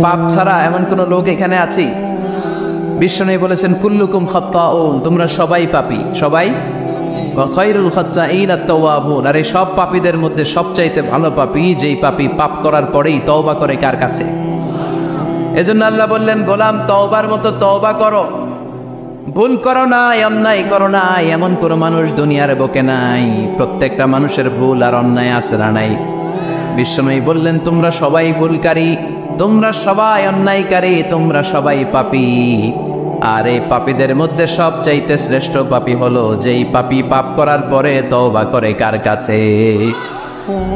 পাপ ছাড়া এমন কোন লোক এখানে আছি? বিশ্বনবী বলেছেন কুল্লুকুম খাত্তাউন, তোমরা সবাই পাপী, সবাই। ওয়া খায়রুল খাত্তাইনা আত-তাওয়াবুন, আর এই সব পাপীদের মধ্যে সবচাইতে ভালো পাপী যেই পাপী পাপ করার পরেই তওবা করে। কার কাছে? এজন্য আল্লাহ বললেন, গোলাম তওবার মতো তওবা করো, ভুল করো না, অন্যায় করো না, এমন কোনো মানুষ দুনিয়ার বুকে নাই। প্রত্যেকটা মানুষের ভুল আর অন্যায় আছে না নাই? বিশ্বনবী বললেন, তোমরা সবাই ভুলকারী, তোমরা সবাই অন্যায়কারী, তোমরা সবাই পাপী। আর এই পাপীদের মধ্যে সবচাইতে শ্রেষ্ঠ পাপী হলো যেই পাপী পাপ করার পরে তওবা করে। কার কাছে?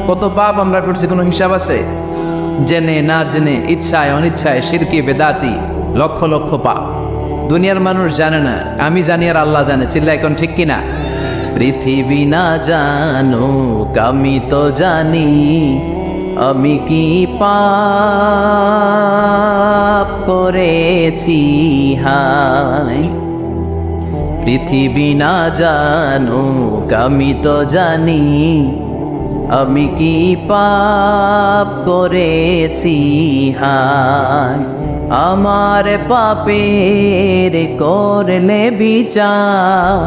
কত পাপ আমরা করছি, কোনো হিসাব আছে? জেনে না জেনে, ইচ্ছায় অনিচ্ছায়, শিরকি বেদাতি, লক্ষ লক্ষ পাপ। দুনিয়ার মানুষ জানে না, আমি জানি আর আল্লাহ জানে। চিল্লা এখন ঠিক কিনা? পৃথিবী না জানুক আমি তো জানি, আমি কি পাপ করেছি হায়। পৃথিবী না জানুক আমি তো জানি, আমি কি পাপ করেছি হায়। আমার পাপের করলে বিচার,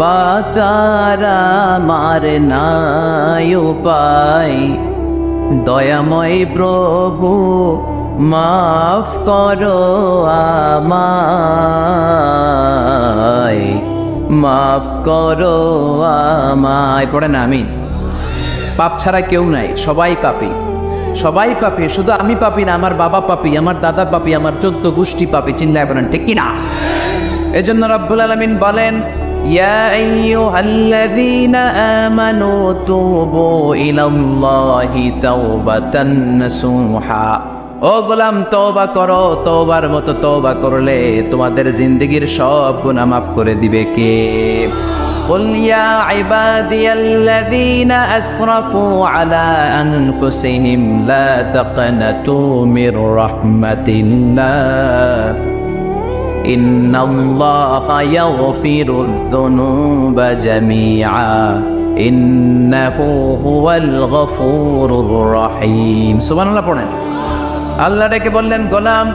বাঁচার আমার নাই উপায়। দয়াময় প্রভু মাফ করো আমায়, মাফ করো আমায়। পড়ে না আমিন? পাপ ছাড়া কেউ নাই, সবাই পাপী, সবাই পাপী। শুধু আমি পাপী না, আমার বাবা পাপী, আমার দাদা পাপী, আমার 14 গোষ্ঠী পাপী। চিন্তায় বলেন ঠিক কিনা? এজন্য রব্বুল আলামিন বলেন, ইয়া আইয়ুহাল্লাযীনা আমানু তুবু ইলাল্লাহি তাওবাতান নাসুহা। ও গোলাম, তওবা করো, তওবার মতো তওবা করলে তোমাদের জিন্দেগীর সব গুনাহ মাফ করে দিবে কে? قل يا عبادي الذين أسرفوا على أنفسهم لا تقنطوا من رحمة الله إن الله يغفر الذنوب جميعا إنه هو الغفور الرحيم سبحان الله পড়েন। আল্লাহ ডেকে বললেন, গোলাম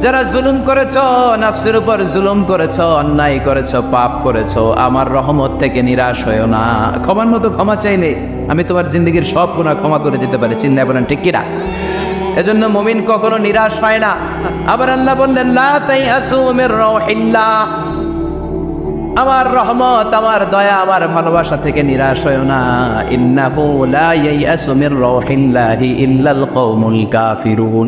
যারা জুলুম করেছো, নফসের উপর জুলুম করেছো, অন্যায় করেছো, পাপ করেছো, আমার রহমত থেকে নিরাশ হয়েও না। ক্ষমার মতো ক্ষমা চাইলে আমি তোমার জিন্দগির সব গুনাহ ক্ষমা করে দিতে পারি। চিন্তা করেন ঠিক কিনা? এজন্য মুমিন কখনো নিরাশ হয় না। আবার আল্লাহ বললেন, লা তাইয়াসু মির রাউহিল্লাহ, আমার রহমত, আমার দয়া, আমার ভালোবাসা থেকে নিরাশ হয়েও না। ইন্নাহু লা ইয়াইয়াসু মির রাউহিল্লাহি ইল্লাল কওমুল কাফিরুন।